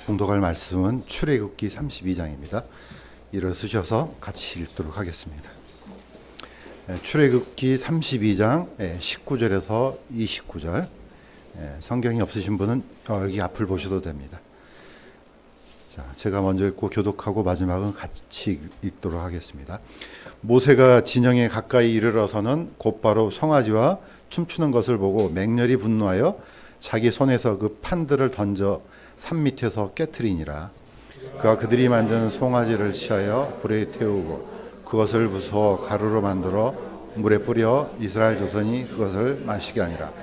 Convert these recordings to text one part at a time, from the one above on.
봉독할 말씀은 출애굽기 32장입니다. 일어서셔서 같이 읽도록 하겠습니다. 출애굽기 32장 19절에서 29절. 성경이 없으신 분은 여기 앞을 보셔도 됩니다. 자, 제가 먼저 읽고 교독하고 마지막은 같이 읽도록 하겠습니다. 모세가 진영에 가까이 이르러서는 곧바로 송아지와 춤추는 것을 보고 맹렬히 분노하여 자기 손에서 그 판들을 던져 산 밑에서 깨트리니라. 그가 그들이 만든 송아지를 취하여 불에 태우고 그것을 부숴 가루로 만들어 물에 뿌려 이스라엘 자손이 그것을 마시게 하니라.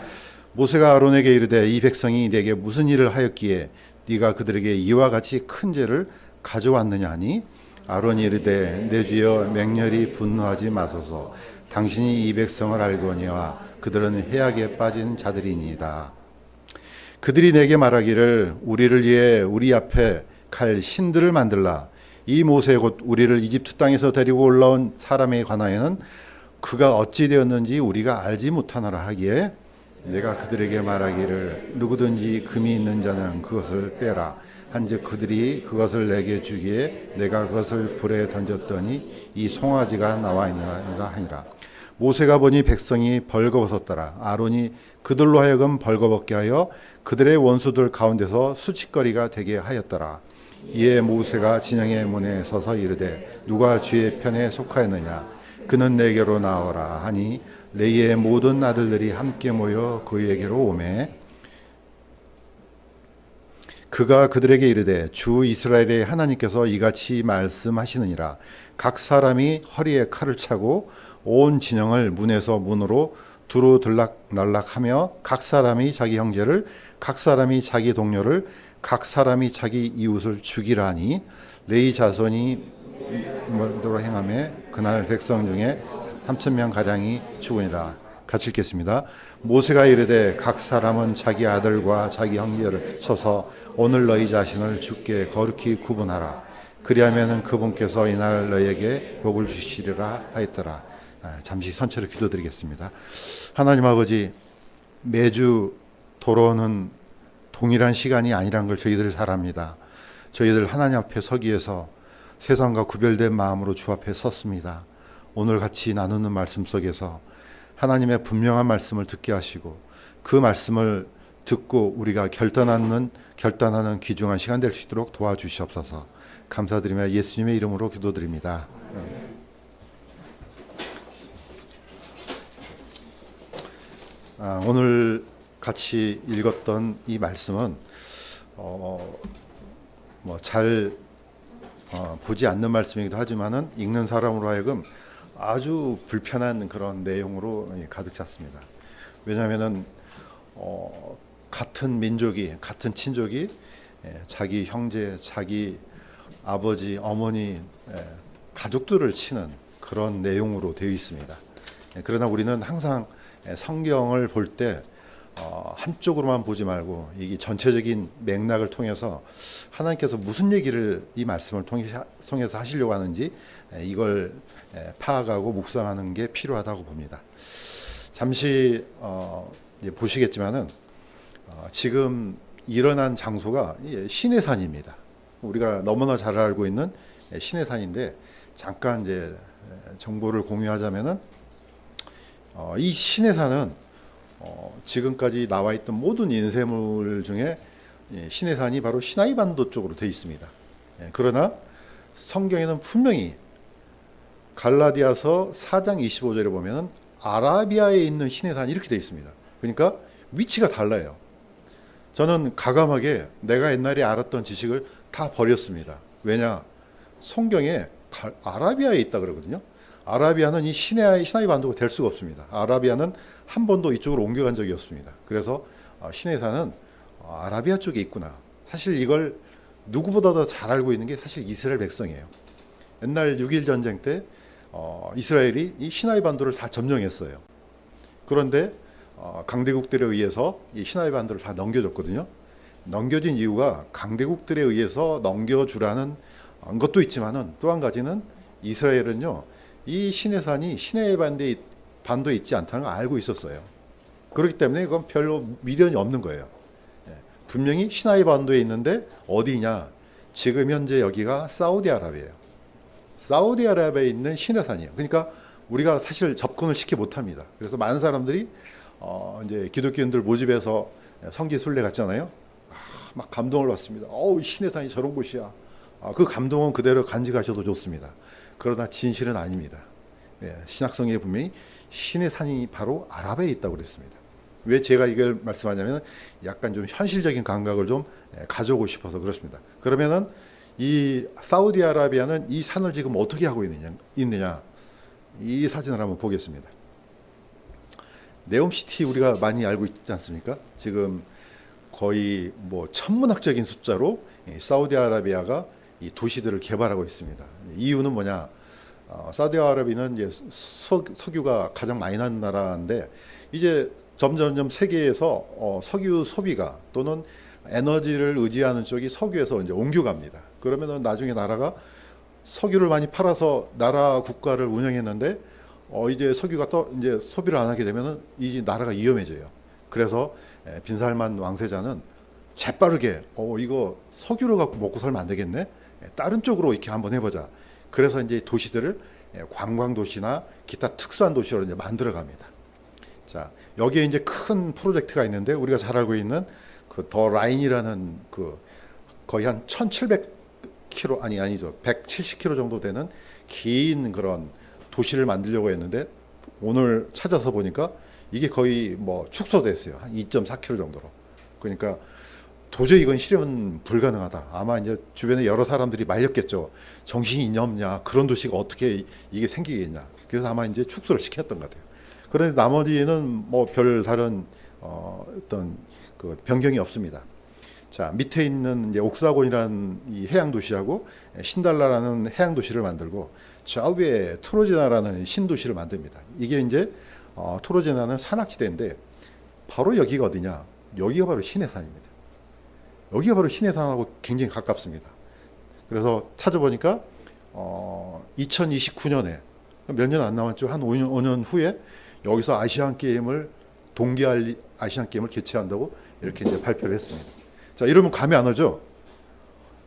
모세가 아론에게 이르되 이 백성이 내게 무슨 일을 하였기에 네가 그들에게 이와 같이 큰 죄를 가져왔느냐 하니 아론이 이르되 내 주여 맹렬히 분노하지 마소서. 당신이 이 백성을 알거니와 그들은 해악에 빠진 자들이니이다. 그들이 내게 말하기를 우리를 위해 우리 앞에 갈 신들을 만들라. 이 모세 곧 우리를 이집트 땅에서 데리고 올라온 사람에 관하여는 그가 어찌 되었는지 우리가 알지 못하노라 하기에 내가 그들에게 말하기를 누구든지 금이 있는 자는 그것을 빼라. 한즉 그들이 그것을 내게 주기에 내가 그것을 불에 던졌더니 이 송아지가 나와 있느니라 하니라. 모세가 보니 백성이 벌거벗었더라. 아론이 그들로 하여금 벌거벗게 하여 그들의 원수들 가운데서 수치거리가 되게 하였더라. 이에 모세가 진영의 문에 서서 이르되 누가 주의 편에 속하였느냐. 그는 내게로 나오라 하니 레이의 모든 아들들이 함께 모여 그에게로 오매 그가 그들에게 이르되 주 이스라엘의 하나님께서 이같이 말씀하시느니라. 각 사람이 허리에 칼을 차고 온 진영을 문에서 문으로 두루 들락날락하며 각 사람이 자기 형제를 각 사람이 자기 동료를 각 사람이 자기 이웃을 죽이라 하니 레위 자손이 뭐로 행하며 그날 백성 중에 3,000명 가량이 죽으니라. 같이 읽겠습니다. 모세가 이르되 각 사람은 자기 아들과 자기 형제를 쳐서 오늘 너희 자신을 주께 거룩히 구분하라. 그리하면은 그분께서 이날 너희에게 복을 주시리라 하였더라. 잠시 선처를 기도드리겠습니다. 하나님 아버지, 매주 돌아오는 동일한 시간이 아니란 걸 저희들 잘 압니다. 저희들 하나님 앞에 서기 위해서 세상과 구별된 마음으로 주 앞에 섰습니다. 오늘 같이 나누는 말씀 속에서 하나님의 분명한 말씀을 듣게 하시고 그 말씀을 듣고 우리가 결단하는 귀중한 시간 될 수 있도록 도와주시옵소서. 감사드리며 예수님의 이름으로 기도드립니다. 오늘 같이 읽었던 이 말씀은 잘 보지 않는 말씀이기도 하지만은 읽는 사람으로 하여금 아주 불편한 그런 내용으로 가득 찼습니다. 왜냐하면은 같은 민족이, 같은 친족이 자기 형제, 자기 아버지, 어머니, 가족들을 치는 그런 내용으로 되어 있습니다. 그러나 우리는 항상 성경을 볼 때 한쪽으로만 보지 말고 이 전체적인 맥락을 통해서 하나님께서 무슨 얘기를 이 말씀을 통해서 하시려고 하는지 이걸 파악하고 묵상하는 게 필요하다고 봅니다. 잠시 보시겠지만은 지금 일어난 장소가 시내산입니다. 우리가 너무나 잘 알고 있는 시내산인데 잠깐 이제 정보를 공유하자면은 이 시내산은 지금까지 나와 있던 모든 인쇄물 중에 시내산이 바로 시나이 반도 쪽으로 되어 있습니다. 그러나 성경에는 분명히 갈라디아서 4장 25절에 보면은 아라비아에 있는 시내산이 이렇게 되어 있습니다. 그러니까 위치가 달라요. 저는 가감하게 내가 옛날에 알았던 지식을 다 버렸습니다. 왜냐? 성경에 아라비아에 있다 그러거든요. 아라비아는 이 시나이 반도가 될 수가 없습니다. 아라비아는 한 번도 이쪽으로 옮겨간 적이 없습니다. 그래서 시내산은 아라비아 쪽에 있구나. 사실 이걸 누구보다 더 잘 알고 있는 게 사실 이스라엘 백성이에요. 옛날 6.1 전쟁 때 이스라엘이 이 시나이 반도를 다 점령했어요. 그런데 강대국들에 의해서 이 시나이 반도를 다 넘겨줬거든요. 넘겨진 이유가 강대국들에 의해서 넘겨주라는 것도 있지만은 또 한 가지는 이스라엘은요, 이 시내산이 시내의 반도에 있지 않다는 걸 알고 있었어요. 그렇기 때문에 이건 별로 미련이 없는 거예요. 분명히 시나이 반도에 있는데 어디냐? 지금 현재 여기가 사우디아라비아예요. 사우디아라비아에 있는 시내산이에요. 그러니까 우리가 사실 접근을 쉽게 못합니다. 그래서 많은 사람들이 이제 기독교인들 모집해서 성지 순례 갔잖아요. 막 감동을 받습니다. 시내산이 저런 곳이야. 그 감동은 그대로 간직하셔도 좋습니다. 그러나 진실은 아닙니다. 신약성경에 분명히 시내산이 바로 아랍에 있다고 그랬습니다. 왜 제가 이걸 말씀하냐면 약간 좀 현실적인 감각을 좀 가져오고 싶어서 그렇습니다. 그러면은 이 사우디아라비아는 이 산을 지금 어떻게 하고 있느냐? 이 사진을 한번 보겠습니다. 네옴시티 우리가 많이 알고 있지 않습니까? 지금 거의 뭐 천문학적인 숫자로 사우디아라비아가 이 도시들을 개발하고 있습니다. 이유는 뭐냐? 사우디아라비아는 이제 석유가 가장 많이 나는 나라인데 이제 점점 세계에서 석유 소비가 또는 에너지를 의지하는 쪽이 석유에서 이제 옮겨갑니다. 그러면은 나중에 나라가 석유를 많이 팔아서 나라 국가를 운영했는데 이제 석유가 이제 소비를 안 하게 되면은 이 나라가 위험해져요. 그래서 빈살만 왕세자는 재빠르게 이거 석유를 갖고 먹고 살면 안 되겠네. 다른 쪽으로 이렇게 한번 해보자. 그래서 이제 도시들을 관광 도시나 기타 특수한 도시로 이제 만들어 갑니다. 자, 여기에 이제 큰 프로젝트가 있는데 우리가 잘 알고 있는 그 더 라인이라는 그 거의 한 1,700km 아니죠. 170km 정도 되는 긴 그런 도시를 만들려고 했는데 오늘 찾아서 보니까 이게 거의 뭐 축소됐어요. 한 2.4km 정도로. 그러니까 도저히 이건 실현 불가능하다. 아마 이제 주변에 여러 사람들이 말렸겠죠. 정신이 있냐 없냐. 그런 도시가 어떻게 이게 생기겠냐. 그래서 아마 이제 축소를 시켰던 것 같아요. 그런데 나머지는 뭐 별 다른 어떤 그 변경이 없습니다. 자, 밑에 있는 이제 옥사곤이라는 이 해양 도시하고 신달라라는 해양 도시를 만들고 저 위에 트로제나라는 신도시를 만듭니다. 이게 이제 트로제나는 산악지대인데 바로 여기가 어디냐? 여기가 바로 시내산입니다. 여기가 바로 시내산하고 굉장히 가깝습니다. 그래서 찾아보니까 2029년에 몇 년 안 남았죠. 한 5년 후에 여기서 아시안 게임을 동계 아시안 게임을 개최한다고 이렇게 이제 발표를 했습니다. 자, 이러면 감이 안 오죠?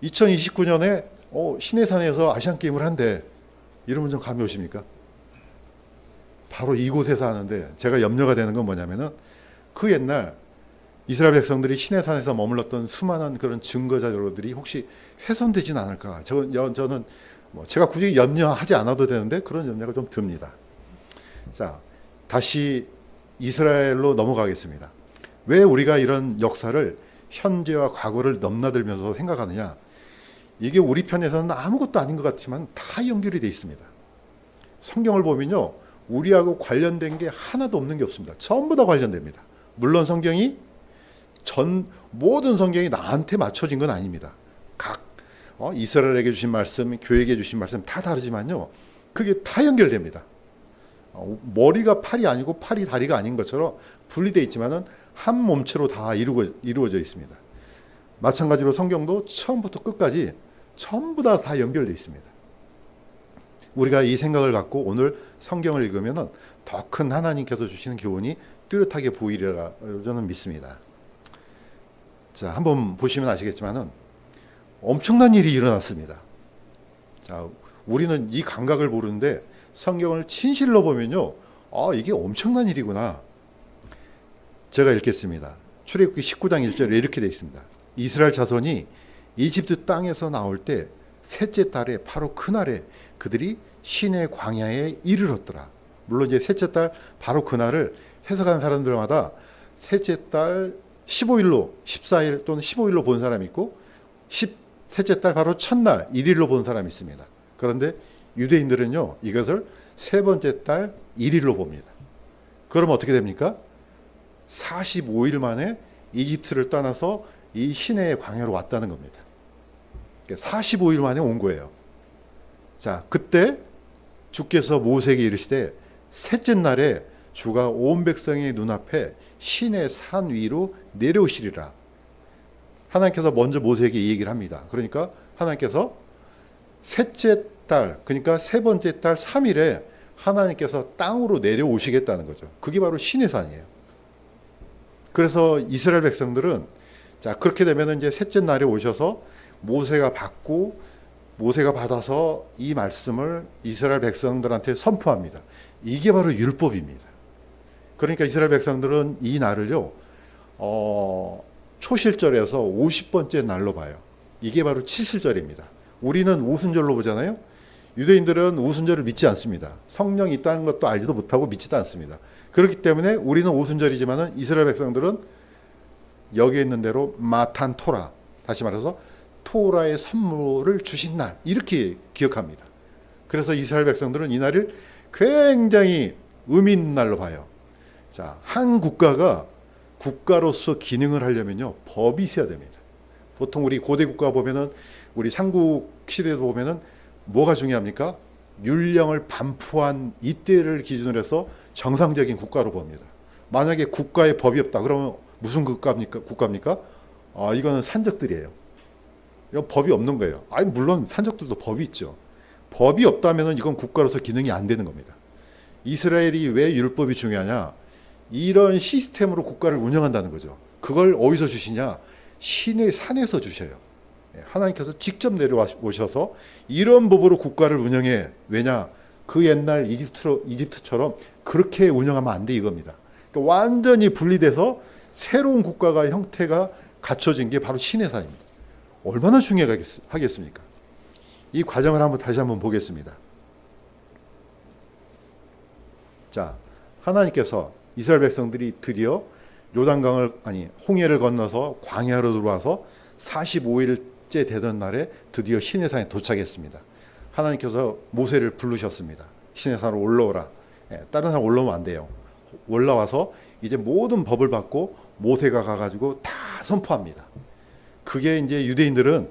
2029년에 시내산에서 아시안 게임을 한대. 이러면 좀 감이 오십니까? 바로 이곳에서 하는데 제가 염려가 되는 건 뭐냐면은 그 옛날 이스라엘 백성들이 시내산에서 머물렀던 수많은 그런 증거 자료들이 혹시 훼손되진 않을까? 저는 뭐 제가 굳이 염려하지 않아도 되는데 그런 염려가 좀 듭니다. 자, 다시 이스라엘로 넘어가겠습니다. 왜 우리가 이런 역사를 현재와 과거를 넘나들면서 생각하느냐? 이게 우리 편에서는 아무것도 아닌 것 같지만 다 연결이 돼 있습니다. 성경을 보면요, 우리하고 관련된 게 하나도 없는 게 없습니다. 전부 다 관련됩니다. 물론 모든 성경이 나한테 맞춰진 건 아닙니다. 각 이스라엘에게 주신 말씀, 교회에게 주신 말씀 다 다르지만요, 그게 다 연결됩니다. 머리가 팔이 아니고 팔이 다리가 아닌 것처럼 분리되어 있지만은 한 몸체로 다 이루어져 있습니다. 마찬가지로 성경도 처음부터 끝까지 전부 다 연결되어 있습니다. 우리가 이 생각을 갖고 오늘 성경을 읽으면은 더 큰 하나님께서 주시는 교훈이 뚜렷하게 보이리라 저는 믿습니다. 자, 한번 보시면 아시겠지만은 엄청난 일이 일어났습니다. 자, 우리는 이 감각을 모르는데 성경을 진실로 보면요, 이게 엄청난 일이구나. 제가 읽겠습니다. 출애굽기 19장 1절에 이렇게 되어 있습니다. 이스라엘 자손이 이집트 땅에서 나올 때 셋째 달에 바로 그날에 그들이 시내 광야에 이르렀더라. 물론 이제 셋째 달 바로 그날을 해석하는 사람들마다 셋째 달 15일로 14일 또는 15일로 본 사람이 있고 셋째 달 바로 첫날 1일로 본 사람이 있습니다. 그런데 유대인들은요, 이것을 세 번째 달 1일로 봅니다. 그럼 어떻게 됩니까? 45일 만에 이집트를 떠나서 이 시내의 광야로 왔다는 겁니다. 45일 만에 온 거예요. 자, 그때 주께서 모세에게 이르시되 셋째 날에 주가 온 백성의 눈앞에 시내 산 위로 내려오시리라. 하나님께서 먼저 모세에게 이 얘기를 합니다. 그러니까 하나님께서 셋째 달, 그러니까 세 번째 달 3일에 하나님께서 땅으로 내려오시겠다는 거죠. 그게 바로 시내산이에요. 그래서 이스라엘 백성들은 자, 그렇게 되면 이제 셋째 날에 오셔서 모세가 받아서 이 말씀을 이스라엘 백성들한테 선포합니다. 이게 바로 율법입니다. 그러니까 이스라엘 백성들은 이 날을요, 초실절에서 50번째 날로 봐요. 이게 바로 칠실절입니다. 우리는 오순절로 보잖아요. 유대인들은 오순절을 믿지 않습니다. 성령이 있다는 것도 알지도 못하고 믿지도 않습니다. 그렇기 때문에 우리는 오순절이지만은 이스라엘 백성들은 여기에 있는 대로 마탄 토라, 다시 말해서 토라의 선물을 주신 날, 이렇게 기억합니다. 그래서 이스라엘 백성들은 이 날을 굉장히 의미 있는 날로 봐요. 자, 한 국가가 국가로서 기능을 하려면요, 법이 있어야 됩니다. 보통 우리 고대 국가 보면은, 우리 삼국 시대도 보면은 뭐가 중요합니까? 율령을 반포한 이때를 기준으로 해서 정상적인 국가로 봅니다. 만약에 국가에 법이 없다 그러면 무슨 국가입니까? 이거는 산적들이에요. 이건 법이 없는 거예요. 아니, 물론 산적들도 법이 있죠. 법이 없다면 이건 국가로서 기능이 안 되는 겁니다. 이스라엘이 왜 율법이 중요하냐? 이런 시스템으로 국가를 운영한다는 거죠. 그걸 어디서 주시냐? 신의 산에서 주셔요. 하나님께서 직접 내려오셔서 이런 법으로 국가를 운영해. 왜냐? 그 옛날 이집트처럼 그렇게 운영하면 안 돼, 이겁니다. 그러니까 완전히 분리돼서 새로운 국가가 형태가 갖춰진 게 바로 신의 산입니다. 얼마나 중요하겠습니까? 이 과정을 다시 한번 보겠습니다. 자, 하나님께서 이스라엘 백성들이 드디어 홍해를 건너서 광야로 들어와서 45일째 되던 날에 드디어 시내산에 도착했습니다. 하나님께서 모세를 부르셨습니다. 시내산으로 올라오라. 다른 사람 올라오면 안 돼요. 올라와서 이제 모든 법을 받고 모세가 가가지고 다 선포합니다. 그게 이제 유대인들은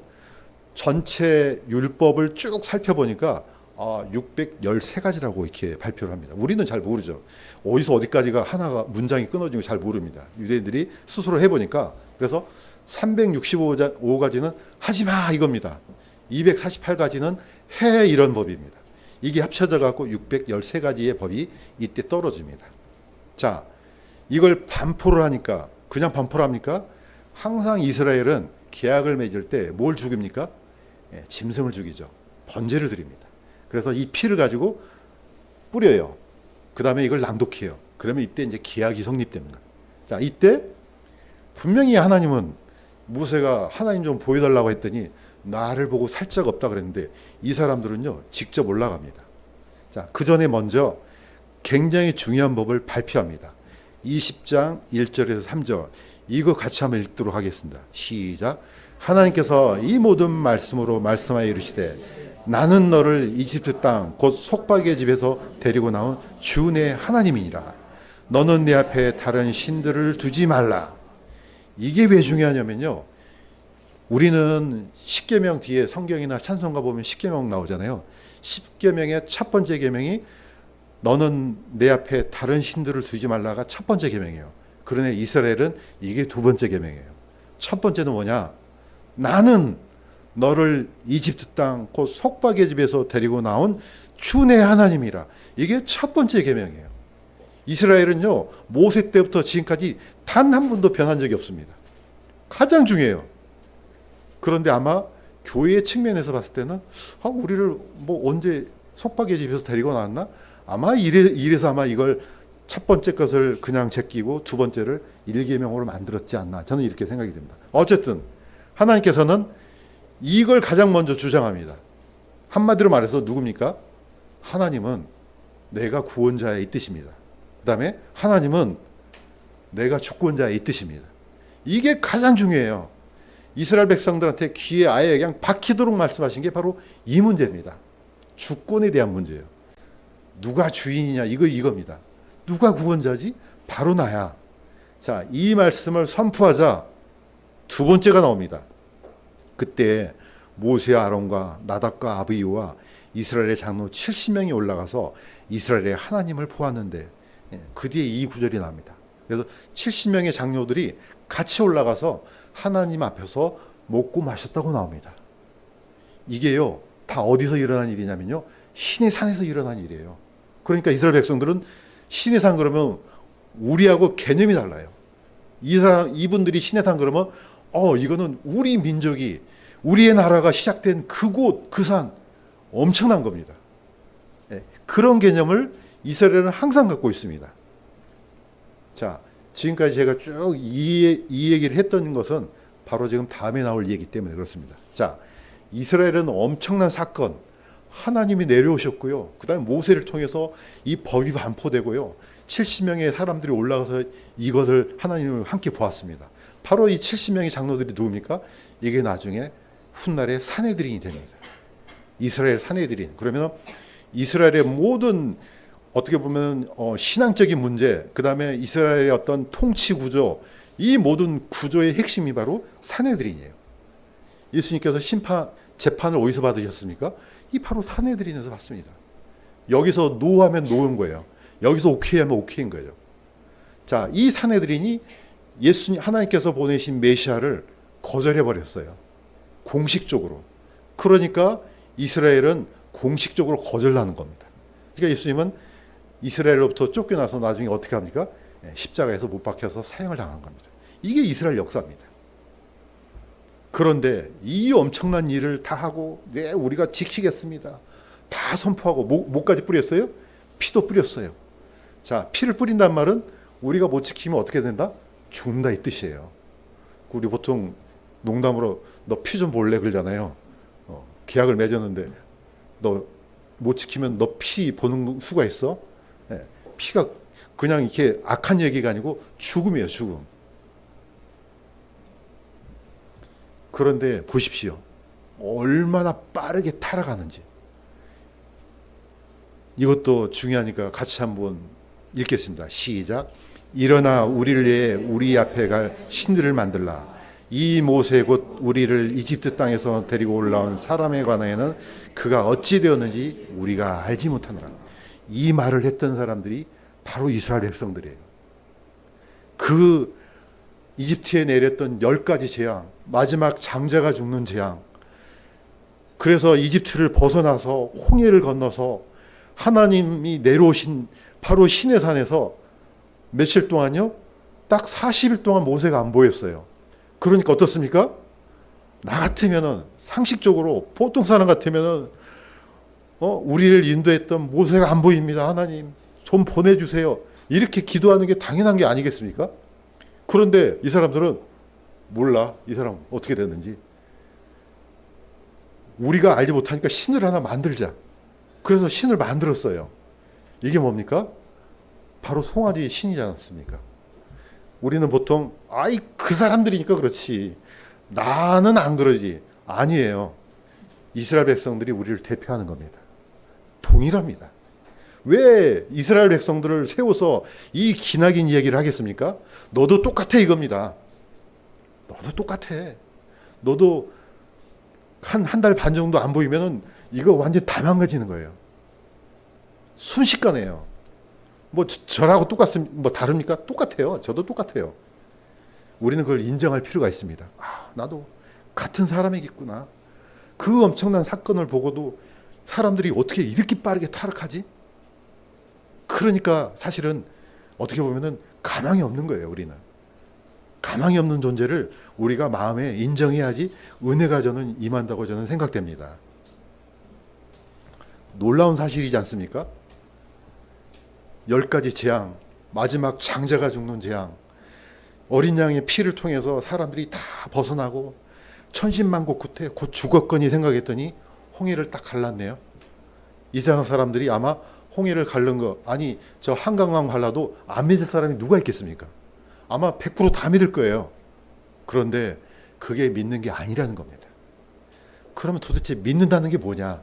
전체 율법을 쭉 살펴보니까 613가지라고 이렇게 발표를 합니다. 우리는 잘 모르죠. 어디서 어디까지가 하나가 문장이 끊어지고 잘 모릅니다. 유대인들이 스스로 해보니까. 그래서 365가지는 하지마 이겁니다. 248가지는 해 이런 법입니다. 이게 합쳐져 갖고 613가지의 법이 이때 떨어집니다. 자, 이걸 반포를 하니까, 그냥 반포를 합니까? 항상 이스라엘은 계약을 맺을 때 뭘 죽입니까? 짐승을 죽이죠. 번제를 드립니다. 그래서 이 피를 가지고 뿌려요. 그 다음에 이걸 낭독해요. 그러면 이때 이제 계약이 성립됩니다. 자, 이때 분명히 하나님은, 모세가 하나님 좀 보여달라고 했더니 나를 보고 살짝 없다 그랬는데 이 사람들은요, 직접 올라갑니다. 자, 그 전에 먼저 굉장히 중요한 법을 발표합니다. 20장 1절에서 3절. 이거 같이 한번 읽도록 하겠습니다. 시작. 하나님께서 이 모든 말씀으로 말씀하여 이르시되 나는 너를 이집트 땅 곧 속박의 집에서 데리고 나온 주 내 하나님이니라. 너는 내 앞에 다른 신들을 두지 말라. 이게 왜 중요하냐면요, 우리는 십계명 뒤에 성경이나 찬송가 보면 십계명 나오잖아요. 십계명의 첫 번째 계명이 너는 내 앞에 다른 신들을 두지 말라가 첫 번째 계명이에요. 그러나 이스라엘은 이게 두 번째 계명이에요. 첫 번째는 뭐냐? 나는 너를 이집트 땅 곧 속박의 집에서 데리고 나온 주 내 하나님이라. 이게 첫 번째 계명이에요. 이스라엘은요, 모세 때부터 지금까지 단 한 번도 변한 적이 없습니다. 가장 중요해요. 그런데 아마 교회의 측면에서 봤을 때는 우리를 뭐 언제 속박의 집에서 데리고 나왔나? 아마 이래서 아마 이걸 첫 번째 것을 그냥 제끼고 두 번째를 일계명으로 만들었지 않나, 저는 이렇게 생각이 듭니다. 어쨌든 하나님께서는 이걸 가장 먼저 주장합니다. 한마디로 말해서 누굽니까? 하나님은 내가 구원자의 이 뜻입니다. 그 다음에 하나님은 내가 주권자의 이 뜻입니다. 이게 가장 중요해요. 이스라엘 백성들한테 귀에 아예 그냥 박히도록 말씀하신 게 바로 이 문제입니다. 주권에 대한 문제예요. 누가 주인이냐, 이겁니다. 누가 구원자지? 바로 나야. 자, 이 말씀을 선포하자 두 번째가 나옵니다. 그때 모세와 아론과 나답과 아비후와 이스라엘의 장로 70명이 올라가서 이스라엘의 하나님을 보았는데, 그 뒤에 이 구절이 나옵니다. 그래서 70명의 장로들이 같이 올라가서 하나님 앞에서 먹고 마셨다고 나옵니다. 이게요, 다 어디서 일어난 일이냐면요, 신의 산에서 일어난 일이에요. 그러니까 이스라엘 백성들은 신의 산 그러면 우리하고 개념이 달라요. 이분들이 신의 산 그러면 이거는 우리 민족이, 우리의 나라가 시작된 그곳, 그 산, 엄청난 겁니다. 예, 그런 개념을 이스라엘은 항상 갖고 있습니다. 자, 지금까지 제가 쭉 이 얘기를 했던 것은 바로 지금 다음에 나올 얘기 때문에 그렇습니다. 자, 이스라엘은 엄청난 사건, 하나님이 내려오셨고요. 그 다음에 모세를 통해서 이 법이 반포되고요. 70명의 사람들이 올라가서 이것을 하나님을 함께 보았습니다. 바로 이 70명의 장로들이 누굽니까? 이게 나중에 훗날의 산헤드린이 됩니다. 이스라엘 산헤드린. 그러면 이스라엘의 모든 어떻게 보면 신앙적인 문제, 그 다음에 이스라엘의 어떤 통치 구조, 이 모든 구조의 핵심이 바로 산헤드린이에요. 예수님께서 재판을 어디서 받으셨습니까? 이 바로 산헤드린에서 받습니다. 여기서 노하면 노인 거예요. 여기서 오케이 하면 오케이인 거예요. 자, 이 산헤드린이 하나님께서 보내신 메시아를 거절해 버렸어요. 공식적으로. 그러니까 이스라엘은 공식적으로 거절하는 겁니다. 그러니까 예수님은 이스라엘로부터 쫓겨나서 나중에 어떻게 합니까? 십자가에서 못 박혀서 사형을 당한 겁니다. 이게 이스라엘 역사입니다. 그런데 이 엄청난 일을 다 하고 네, 우리가 지키겠습니다. 다 선포하고 목까지 뿌렸어요? 피도 뿌렸어요. 자, 피를 뿌린단 말은 우리가 못 지키면 어떻게 된다? 죽는다 이 뜻이에요. 우리 보통 농담으로 너 피 좀 볼래 그러잖아요. 계약을 맺었는데 너 못 지키면 너 피 보는 수가 있어? 네, 피가 그냥 이렇게 악한 얘기가 아니고 죽음이에요, 죽음. 그런데 보십시오. 얼마나 빠르게 타락하는지. 이것도 중요하니까 같이 한번 읽겠습니다. 시작. 일어나 우리를 위해 우리 앞에 갈 신들을 만들라. 이 모세 곧 우리를 이집트 땅에서 데리고 올라온 사람에 관하여는 그가 어찌 되었는지 우리가 알지 못하노라. 이 말을 했던 사람들이 바로 이스라엘 백성들이에요. 그 이집트에 내렸던 10가지 재앙, 마지막 장자가 죽는 재앙. 그래서 이집트를 벗어나서 홍해를 건너서 하나님이 내려오신 바로 시내산에서 며칠 동안요? 딱 40일 동안 모세가 안 보였어요. 그러니까 어떻습니까? 나 같으면은 상식적으로 보통 사람 같으면은 우리를 인도했던 모세가 안 보입니다. 하나님 좀 보내주세요. 이렇게 기도하는 게 당연한 게 아니겠습니까? 그런데 이 사람들은 몰라. 이 사람 어떻게 됐는지. 우리가 알지 못하니까 신을 하나 만들자. 그래서 신을 만들었어요. 이게 뭡니까? 바로 송아지 신이지 않습니까? 우리는 보통 그 사람들이니까 그렇지. 나는 안 그러지. 아니에요. 이스라엘 백성들이 우리를 대표하는 겁니다. 동일합니다. 왜 이스라엘 백성들을 세워서 이 기나긴 이야기를 하겠습니까? 너도 똑같아 이겁니다. 너도 똑같아. 너도 한 달 반 정도 안 보이면은 이거 완전 다 망가지는 거예요. 순식간에요. 저라고 다릅니까? 똑같아요. 저도 똑같아요. 우리는 그걸 인정할 필요가 있습니다. 나도 같은 사람이겠구나. 그 엄청난 사건을 보고도 사람들이 어떻게 이렇게 빠르게 타락하지? 그러니까 사실은 어떻게 보면은 가망이 없는 거예요, 우리는. 가망이 없는 존재를 우리가 마음에 인정해야지 은혜가 저는 임한다고 저는 생각됩니다. 놀라운 사실이지 않습니까? 10가지 재앙, 마지막 장자가 죽는 재앙, 어린 양의 피를 통해서 사람들이 다 벗어나고 천신만고 끝에 곧 죽었거니 생각했더니 홍해를 딱 갈랐네요. 이스라엘 사람들이 아마 홍해를 갈른 거, 저 한강만 갈라도 안 믿을 사람이 누가 있겠습니까? 아마 100% 다 믿을 거예요. 그런데 그게 믿는 게 아니라는 겁니다. 그러면 도대체 믿는다는 게 뭐냐?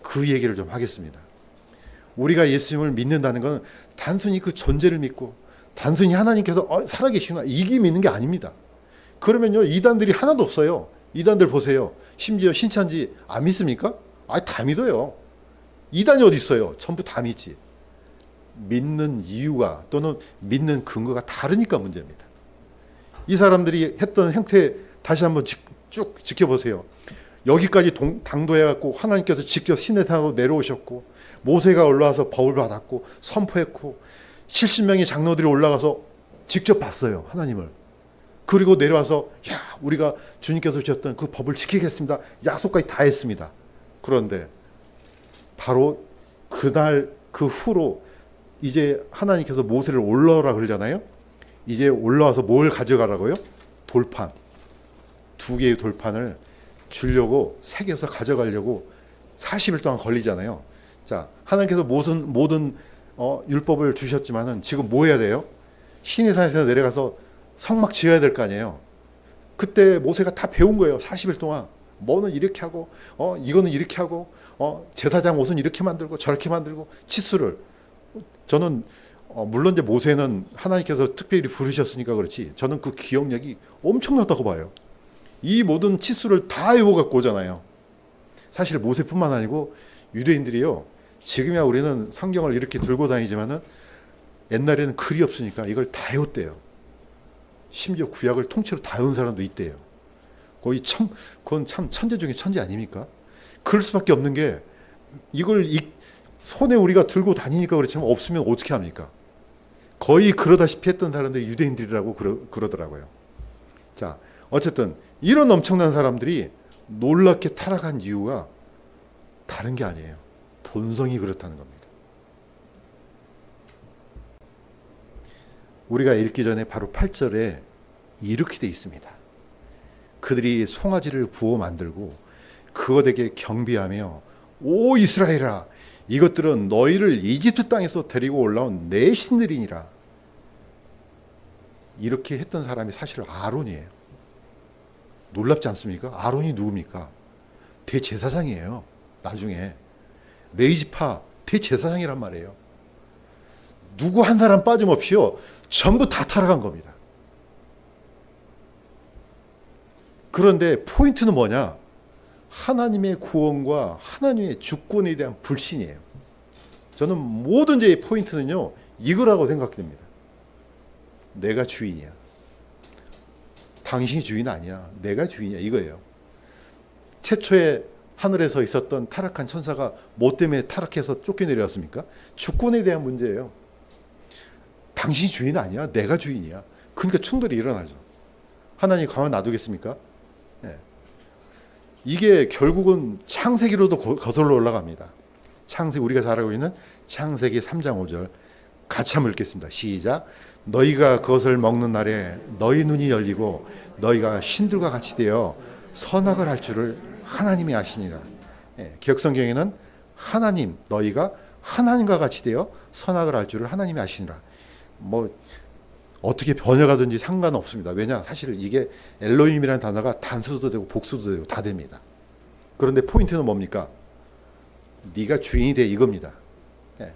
그 얘기를 좀 하겠습니다. 우리가 예수님을 믿는다는 건 단순히 그 존재를 믿고 단순히 하나님께서 살아계시구나 이게 믿는 게 아닙니다. 그러면요 이단들이 하나도 없어요. 이단들 보세요. 심지어 신천지 안 믿습니까? 다 믿어요. 이단이 어디 있어요? 전부 다 믿지. 믿는 이유가 또는 믿는 근거가 다르니까 문제입니다. 이 사람들이 했던 행태 다시 한번 쭉 지켜보세요. 여기까지 당도해갖고 하나님께서 직접 시내산으로 내려오셨고 모세가 올라와서 법을 받았고 선포했고 70명의 장로들이 올라가서 직접 봤어요. 하나님을. 그리고 내려와서 야, 우리가 주님께서 주셨던 그 법을 지키겠습니다. 약속까지 다 했습니다. 그런데 바로 그날 그 후로 이제 하나님께서 모세를 올라오라 그러잖아요. 이제 올라와서 뭘 가져가라고요? 돌판. 2개의 돌판을 주려고 새겨서 가져가려고 40일 동안 걸리잖아요. 자, 하나님께서 모든 율법을 주셨지만은 지금 뭐 해야 돼요? 시내산에서 내려가서 성막 지어야 될 거 아니에요. 그때 모세가 다 배운 거예요. 40일 동안. 뭐는 이렇게 하고, 이거는 이렇게 하고, 제사장 옷은 이렇게 만들고, 저렇게 만들고, 치수를. 저는, 물론 이제 모세는 하나님께서 특별히 부르셨으니까 그렇지, 저는 그 기억력이 엄청나다고 봐요. 이 모든 치수를 다 외워갖고 오잖아요. 사실 모세뿐만 아니고, 유대인들이요, 지금이야 우리는 성경을 이렇게 들고 다니지만은, 옛날에는 글이 없으니까 이걸 다 외웠대요. 심지어 구약을 통째로 다 외운 사람도 있대요. 그건 참 천재 중에 천재 아닙니까? 그럴 수밖에 없는 게 이걸 손에 우리가 들고 다니니까 그렇지만 없으면 어떻게 합니까? 거의 그러다시피 했던 사람들이 유대인들이라고 그러더라고요. 자, 어쨌든 이런 엄청난 사람들이 놀랍게 타락한 이유가 다른 게 아니에요. 본성이 그렇다는 겁니다. 우리가 읽기 전에 바로 8절에 이렇게 돼 있습니다. 그들이 송아지를 부어 만들고 그것에게 경비하며 오 이스라엘아, 이것들은 너희를 이집트 땅에서 데리고 올라온 내 신들이니라. 이렇게 했던 사람이 사실 아론이에요. 놀랍지 않습니까? 아론이 누굽니까? 대제사장이에요. 나중에 레위지파 대제사장이란 말이에요. 누구 한 사람 빠짐없이요, 전부 다 타락한 겁니다. 그런데 포인트는 뭐냐? 하나님의 구원과 하나님의 주권에 대한 불신이에요. 저는 모든 죄의 포인트는요, 이거라고 생각됩니다. 내가 주인이야. 당신이 주인 아니야. 내가 주인이야. 이거예요. 최초에 하늘에서 있었던 타락한 천사가 뭐 때문에 타락해서 쫓겨내려왔습니까? 주권에 대한 문제예요. 당신이 주인 아니야. 내가 주인이야. 그러니까 충돌이 일어나죠. 하나님 가만 놔두겠습니까? 네. 이게 결국은 창세기로도 거슬러 올라갑니다. 우리가 잘 알고 있는 창세기 3장 5절 같이 한번 읽겠습니다. 시작. 너희가 그것을 먹는 날에 너희 눈이 열리고 너희가 신들과 같이 되어 선악을 할 줄을 하나님이 아시니라. 예, 기억성경에는 하나님, 너희가 하나님과 같이 되어 선악을 할 줄을 하나님이 아시니라. 뭐 어떻게 번역하든지 상관없습니다. 왜냐? 사실 이게 엘로힘이라는 단어가 단수도 되고 복수도 되고 다 됩니다. 그런데 포인트는 뭡니까? 네가 주인이 돼, 이겁니다. 예.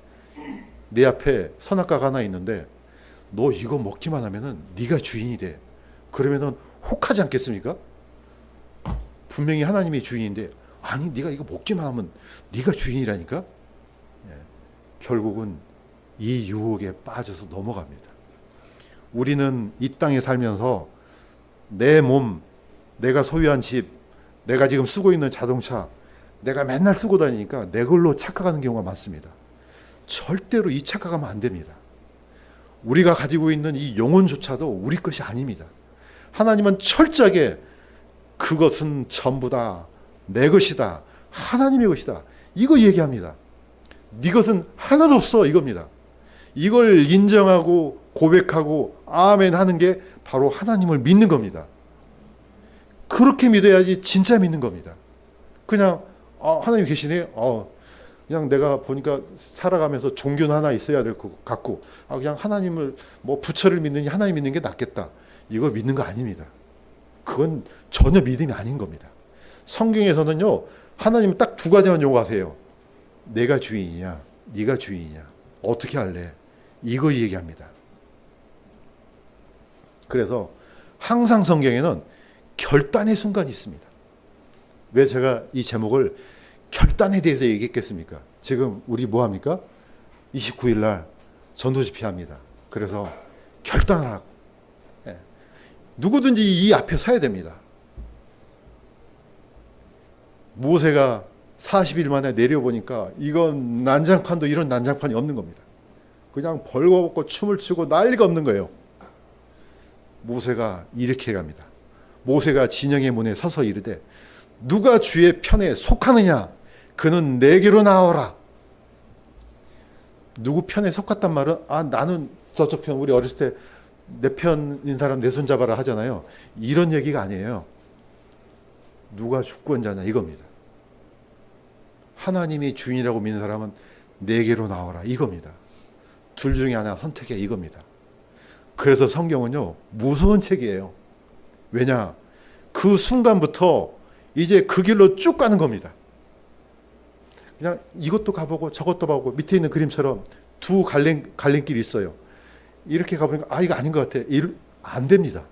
내 앞에 선악과가 하나 있는데 너 이거 먹기만 하면은 네가 주인이 돼. 그러면은 혹하지 않겠습니까? 분명히 하나님이 주인인데 아니 네가 이거 먹기만 하면 네가 주인이라니까. 예. 결국은 이 유혹에 빠져서 넘어갑니다. 우리는 이 땅에 살면서 내 몸, 내가 소유한 집, 내가 지금 쓰고 있는 자동차, 내가 맨날 쓰고 다니니까 내 걸로 착각하는 경우가 많습니다. 절대로 이 착각하면 안 됩니다. 우리가 가지고 있는 이 영혼조차도 우리 것이 아닙니다. 하나님은 철저하게 그것은 전부 다 내 것이다. 하나님의 것이다. 이거 얘기합니다. 네 것은 하나도 없어, 이겁니다. 이걸 인정하고 고백하고 아멘 하는 게 바로 하나님을 믿는 겁니다. 그렇게 믿어야지 진짜 믿는 겁니다. 그냥 하나님 계시네. 그냥 내가 보니까 살아가면서 종교는 하나 있어야 될 것 같고 그냥 하나님을 뭐 부처를 믿느니 하나님 믿는 게 낫겠다. 이거 믿는 거 아닙니다. 그건 전혀 믿음이 아닌 겁니다. 성경에서는요, 하나님은 딱 2가지만 요구하세요. 내가 주인이냐, 네가 주인이냐, 어떻게 할래? 이거 얘기합니다. 그래서 항상 성경에는 결단의 순간이 있습니다. 왜 제가 이 제목을 결단에 대해서 얘기했겠습니까? 지금 우리 뭐 합니까? 29일 날 전도 집회합니다. 그래서 결단을 하고, 예. 누구든지 이 앞에 서야 됩니다. 모세가 40일 만에 내려보니까 이건 난장판도 이런 난장판이 없는 겁니다. 그냥 벌거벗고 춤을 추고 난리가 없는 거예요. 모세가 이렇게 갑니다. 모세가 진영의 문에 서서 이르되 누가 주의 편에 속하느냐 그는 내게로 나오라. 누구 편에 속았단 말은 나는 저쪽 편, 우리 어렸을 때 내 편인 사람 내 손 잡아라 하잖아요. 이런 얘기가 아니에요. 누가 주권자냐 이겁니다. 하나님이 주인이라고 믿는 사람은 내게로 나오라 이겁니다. 둘 중에 하나 선택해 이겁니다. 그래서 성경은요 무서운 책이에요. 왜냐? 그 순간부터 이제 그 길로 쭉 가는 겁니다. 그냥 이것도 가보고 저것도 가보고 밑에 있는 그림처럼 두 갈림길이 있어요. 이렇게 가보니까 이거 아닌 것 같아. 안 됩니다.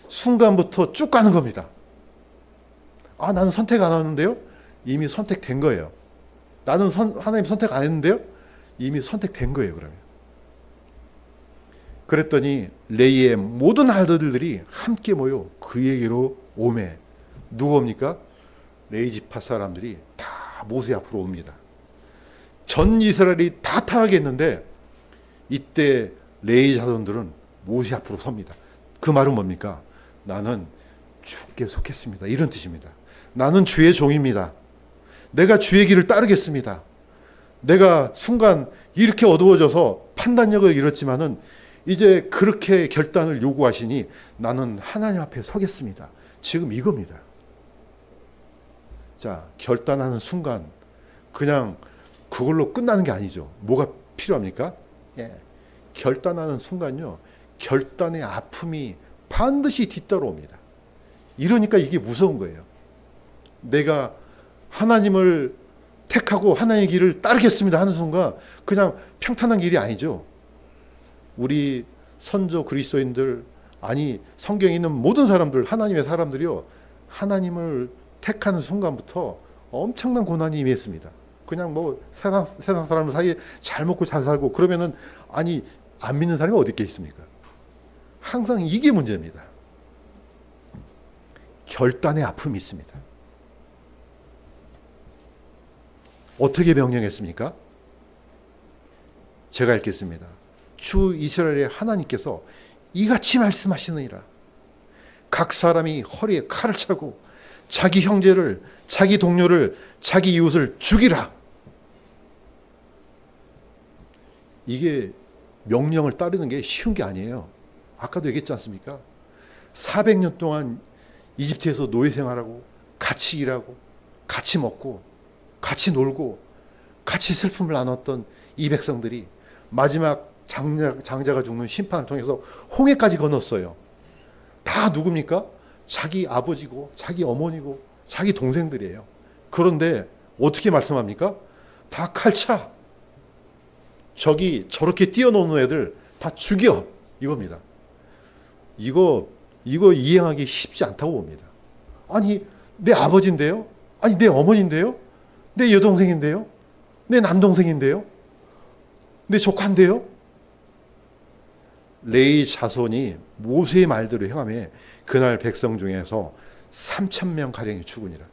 순간부터 쭉 가는 겁니다. 나는 선택 안 하는데요? 이미 선택된 거예요. 나는 하나님 선택 안 했는데요? 이미 선택된 거예요. 그러면. 그랬더니 레이의 모든 아들들이 함께 모여 그에게로 오매. 누가 옵니까? 레이 지파 사람들이 다 모세 앞으로 옵니다. 전 이스라엘이 다 타락했는데 이때 레이 자손들은 모세 앞으로 섭니다. 그 말은 뭡니까? 나는 주께 속했습니다. 이런 뜻입니다. 나는 주의 종입니다. 내가 주의 길을 따르겠습니다. 내가 순간 이렇게 어두워져서 판단력을 잃었지만은 이제 그렇게 결단을 요구하시니 나는 하나님 앞에 서겠습니다. 지금 이겁니다. 자, 결단하는 순간 그냥 그걸로 끝나는 게 아니죠. 뭐가 필요합니까? 결단하는 순간요. 결단의 아픔이 반드시 뒤따라옵니다. 이러니까 이게 무서운 거예요. 내가 하나님을 택하고 하나님의 길을 따르겠습니다 하는 순간 그냥 평탄한 길이 아니죠. 우리 선조 그리스도인들 성경에 있는 모든 사람들 하나님의 사람들이요. 하나님을 택하는 순간부터 엄청난 고난이 임했습니다. 그냥 세상 사람 사이에 잘 먹고 잘 살고 그러면은 안 믿는 사람이 어디 있겠습니까? 항상 이게 문제입니다. 결단의 아픔이 있습니다. 어떻게 명령했습니까? 제가 읽겠습니다. 주 이스라엘의 하나님께서 이같이 말씀하시느니라. 각 사람이 허리에 칼을 차고 자기 형제를, 자기 동료를, 자기 이웃을 죽이라. 이게 명령을 따르는 게 쉬운 게 아니에요. 아까도 얘기했지 않습니까? 400년 동안 이집트에서 노예 생활하고 같이 일하고 같이 먹고 같이 놀고 같이 슬픔을 나눴던 이 백성들이 마지막 장자가 죽는 심판을 통해서 홍해까지 건넜어요. 다 누굽니까? 자기 아버지고 자기 어머니고 자기 동생들이에요. 그런데 어떻게 말씀합니까? 다 칼차. 저기 저렇게 뛰어노는 애들 다 죽여. 이겁니다. 이거 이행하기 쉽지 않다고 봅니다. 내 아버지인데요? 내 어머니인데요? 내 여동생인데요? 내 남동생인데요? 내 조카인데요? 레이 자손이 모세의 말대로 행하며 그날 백성 중에서 3,000명 가량이 죽으니라.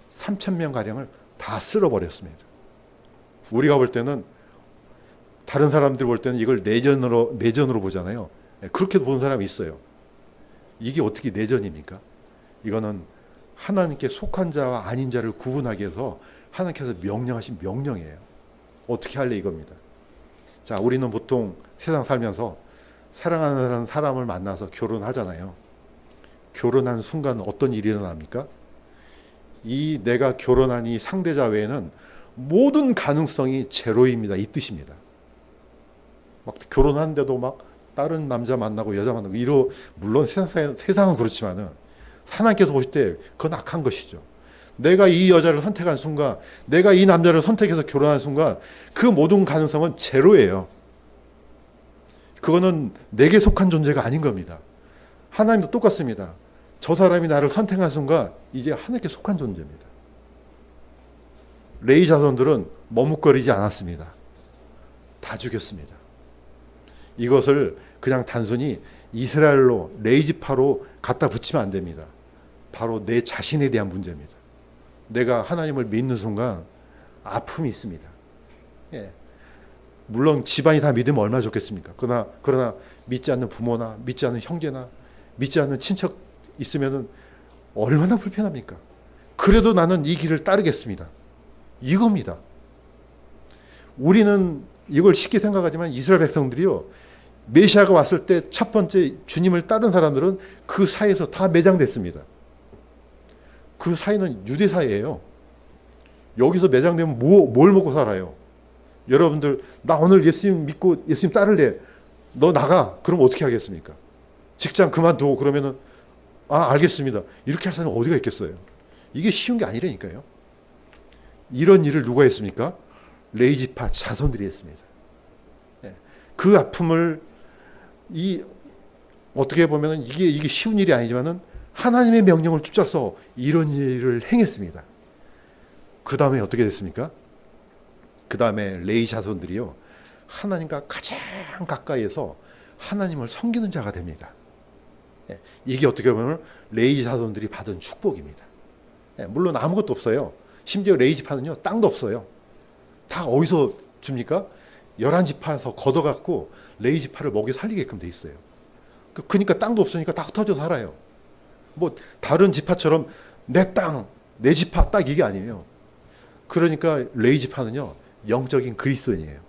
3,000명 가량을 다 쓸어버렸습니다. 우리가 볼 때는 다른 사람들 볼 때는 이걸 내전으로 보잖아요. 그렇게 보는 사람이 있어요. 이게 어떻게 내전입니까? 이거는 하나님께 속한 자와 아닌 자를 구분하기 위해서 하나님께서 명령하신 명령이에요. 어떻게 할래 이겁니다. 자, 우리는 보통 세상 살면서 사랑하는 사람을 만나서 결혼하잖아요. 결혼한 순간 어떤 일이 일어납니까? 내가 결혼한 이 상대자 외에는 모든 가능성이 제로입니다. 이 뜻입니다. 결혼하는데도 다른 남자 만나고 여자 만나고 물론 세상은 그렇지만은 하나님께서 보실 때 그건 악한 것이죠. 내가 이 여자를 선택한 순간, 내가 이 남자를 선택해서 결혼한 순간 그 모든 가능성은 제로예요. 그거는 내게 속한 존재가 아닌 겁니다. 하나님도 똑같습니다. 저 사람이 나를 선택한 순간 이제 하나님께 속한 존재입니다. 레위 자손들은 머뭇거리지 않았습니다. 다 죽였습니다. 이것을 그냥 단순히 이스라엘로 레위 지파로 갖다 붙이면 안 됩니다. 바로 내 자신에 대한 문제입니다. 내가 하나님을 믿는 순간 아픔이 있습니다. 물론 집안이 다 믿으면 얼마나 좋겠습니까? 그러나 믿지 않는 부모나 믿지 않는 형제나 믿지 않는 친척 있으면은 얼마나 불편합니까? 그래도 나는 이 길을 따르겠습니다. 이겁니다. 우리는 이걸 쉽게 생각하지만 이스라엘 백성들이요, 메시아가 왔을 때 첫 번째 주님을 따른 사람들은 그 사이에서 다 매장됐습니다. 그 사이는 유대 사이예요. 여기서 매장되면 뭘 먹고 살아요? 여러분들, 나 오늘 예수님 믿고 예수님 따를래. 너 나가. 그럼 어떻게 하겠습니까? 직장 그만두고 그러면은 알겠습니다. 이렇게 할 사람이 어디가 있겠어요? 이게 쉬운 게 아니라니까요. 이런 일을 누가 했습니까? 레이지파 자손들이 했습니다. 그 아픔을 어떻게 보면 이게 쉬운 일이 아니지만은 하나님의 명령을 쫓아서 이런 일을 행했습니다. 그 다음에 어떻게 됐습니까? 그 다음에 레이 자손들이요, 하나님과 가장 가까이에서 하나님을 섬기는 자가 됩니다. 이게 어떻게 보면 레이 자손들이 받은 축복입니다. 물론 아무것도 없어요. 심지어 레이 지파는요, 땅도 없어요. 다 어디서 줍니까? 11지파에서 걷어갖고 레이 지파를 먹여 살리게끔 돼 있어요. 그러니까 땅도 없으니까 다 흩어져 살아요. 뭐 다른 지파처럼 내 땅, 내 지파 딱 이게 아니에요. 그러니까 레이 지파는요, 영적인 그리스도인이에요.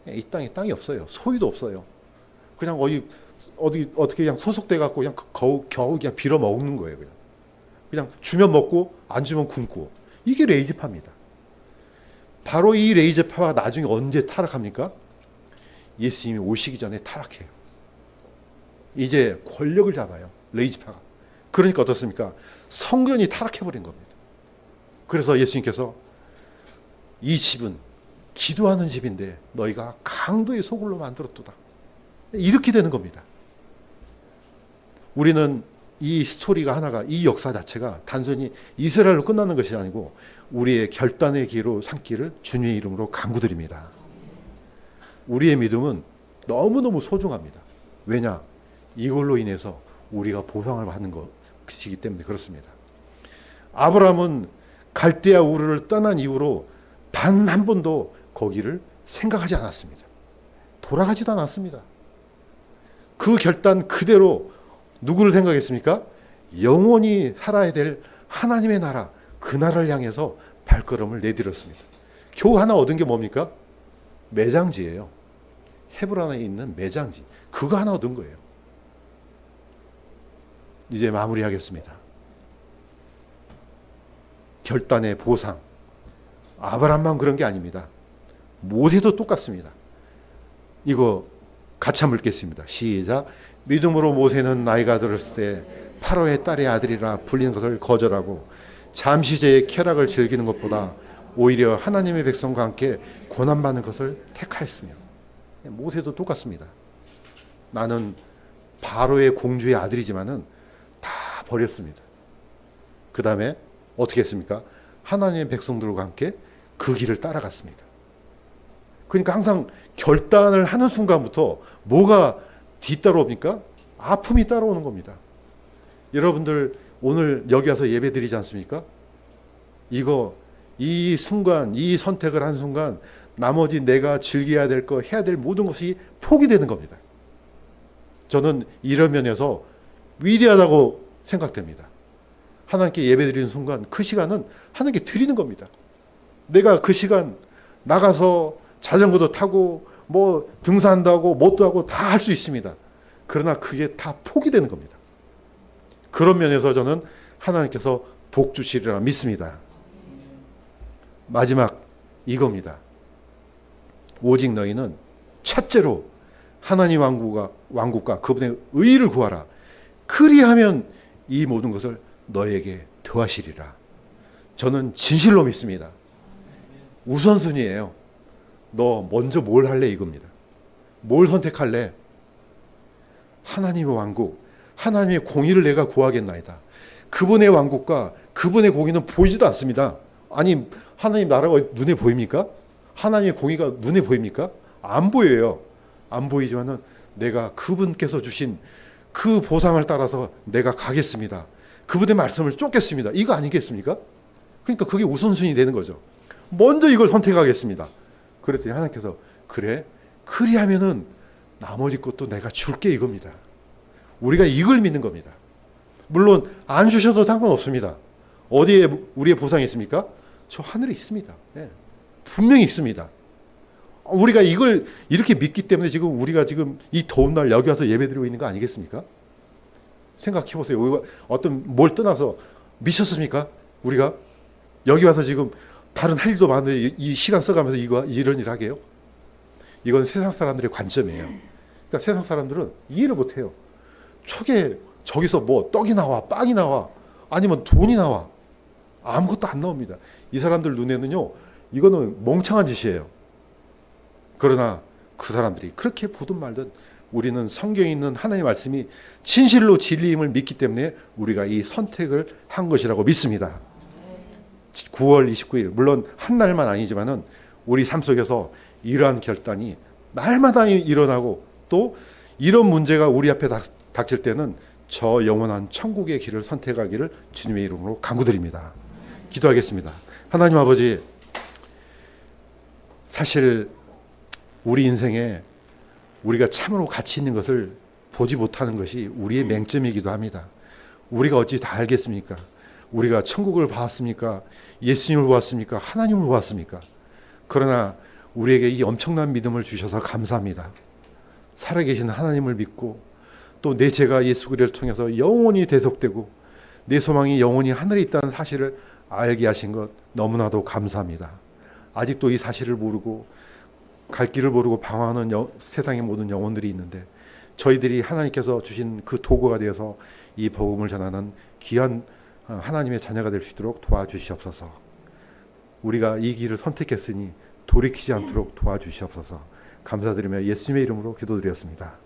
이 땅이 없어요. 소유도 없어요. 그냥 어떻게 그냥 소속돼 갖고 그냥 겨우 그냥 빌어 먹는 거예요. 그냥 주면 먹고 안 주면 굶고. 이게 레이 지파입니다. 바로 이 레이 지파가 나중에 언제 타락합니까? 예수님이 오시기 전에 타락해요. 이제 권력을 잡아요, 레이 지파가. 그러니까 어떻습니까? 성전이 타락해버린 겁니다. 그래서 예수님께서 이 집은 기도하는 집인데 너희가 강도의 소굴로 만들었도다. 이렇게 되는 겁니다. 우리는 이 스토리가 하나가, 이 역사 자체가 단순히 이스라엘로 끝나는 것이 아니고 우리의 결단의 기로 삼기를 주님의 이름으로 간구드립니다. 우리의 믿음은 너무너무 소중합니다. 왜냐? 이걸로 인해서 우리가 보상을 받는 것이기 때문에 그렇습니다. 아브라함은 갈대아 우르를 떠난 이후로 단 한 번도 거기를 생각하지 않았습니다. 돌아가지도 않았습니다. 그 결단 그대로 누구를 생각했습니까? 영원히 살아야 될 하나님의 나라, 그 나라를 향해서 발걸음을 내디뎠습니다. 겨우 하나 얻은 게 뭡니까? 매장지예요. 헤브론에 있는 매장지. 그거 하나 얻은 거예요. 이제 마무리하겠습니다. 결단의 보상. 아브라함만 그런 게 아닙니다. 모세도 똑같습니다. 이거 같이 한번 읽겠습니다. 시작. 믿음으로 모세는 나이가 들었을 때 파로의 딸의 아들이라 불리는 것을 거절하고 잠시제의 쾌락을 즐기는 것보다 오히려 하나님의 백성과 함께 고난받는 것을 택하였으며. 모세도 똑같습니다. 나는 바로의 공주의 아들이지만은 다 버렸습니다. 그 다음에 어떻게 했습니까? 하나님의 백성들과 함께 그 길을 따라갔습니다. 그러니까 항상 결단을 하는 순간부터 뭐가 뒤따라옵니까? 아픔이 따라오는 겁니다. 여러분들 오늘 여기 와서 예배 드리지 않습니까? 이 순간, 이 선택을 한 순간 나머지 내가 즐겨야 될 거, 해야 될 모든 것이 포기되는 겁니다. 저는 이런 면에서 위대하다고 생각됩니다. 하나님께 예배 드리는 순간 그 시간은 하나님께 드리는 겁니다. 내가 그 시간 나가서 자전거도 타고 뭐 등산도 하고 뭣도 하고 다 할 수 있습니다. 그러나 그게 다 포기되는 겁니다. 그런 면에서 저는 하나님께서 복 주시리라 믿습니다. 마지막 이겁니다. 오직 너희는 첫째로 하나님 왕국과 그분의 의를 구하라. 그리하면 이 모든 것을 너에게 더하시리라. 저는 진실로 믿습니다. 우선순위예요. 너 먼저 뭘 할래 이겁니다. 뭘 선택할래? 하나님의 왕국, 하나님의 공의를 내가 구하겠나이다. 그분의 왕국과 그분의 공의는 보이지도 않습니다. 아니, 하나님 나라가 눈에 보입니까? 하나님의 공의가 눈에 보입니까? 안 보여요. 안 보이지만은 내가 그분께서 주신 그 보상을 따라서 내가 가겠습니다. 그분의 말씀을 쫓겠습니다. 이거 아니겠습니까? 그러니까 그게 우선순위 되는 거죠. 먼저 이걸 선택하겠습니다. 그랬더니 하나님께서 그래? 그리하면은 나머지 것도 내가 줄게 이겁니다. 우리가 이걸 믿는 겁니다. 물론 안 주셔도 상관없습니다. 어디에 우리의 보상이 있습니까? 저 하늘에 있습니다. 예. 분명히 있습니다. 우리가 이걸 이렇게 믿기 때문에 지금 우리가 지금 이 더운 날 여기 와서 예배드리고 있는 거 아니겠습니까? 생각해 보세요. 우리가 어떤 뭘 떠나서 미쳤습니까? 우리가 여기 와서 지금 다른 할 일도 많은데 이 시간 써가면서 이런 일 하게요? 이건 세상 사람들의 관점이에요. 그러니까 세상 사람들은 이해를 못해요. 저기서 뭐 떡이 나와, 빵이 나와, 아니면 돈이 나와. 아무것도 안 나옵니다. 이 사람들 눈에는요, 이거는 멍청한 짓이에요. 그러나 그 사람들이 그렇게 보든 말든 우리는 성경에 있는 하나님의 말씀이 진실로 진리임을 믿기 때문에 우리가 이 선택을 한 것이라고 믿습니다. 9월 29일, 물론 한 날만 아니지만은 우리 삶 속에서 이러한 결단이 날마다 일어나고 또 이런 문제가 우리 앞에 닥칠 때는 저 영원한 천국의 길을 선택하기를 주님의 이름으로 간구드립니다. 기도하겠습니다. 하나님 아버지, 사실 우리 인생에 우리가 참으로 가치 있는 것을 보지 못하는 것이 우리의 맹점이기도 합니다. 우리가 어찌 다 알겠습니까? 우리가 천국을 보았습니까? 예수님을 보았습니까? 하나님을 보았습니까? 그러나 우리에게 이 엄청난 믿음을 주셔서 감사합니다. 살아계신 하나님을 믿고 또 내 죄가 예수 그리스도를 통해서 영원히 대속되고 내 소망이 영원히 하늘에 있다는 사실을 알게 하신 것 너무나도 감사합니다. 아직도 이 사실을 모르고 갈 길을 모르고 방황하는 세상의 모든 영혼들이 있는데 저희들이 하나님께서 주신 그 도구가 되어서 이 복음을 전하는 귀한 하나님의 자녀가 될 수 있도록 도와주시옵소서. 우리가 이 길을 선택했으니 돌이키지 않도록 도와주시옵소서. 감사드리며 예수님의 이름으로 기도드렸습니다.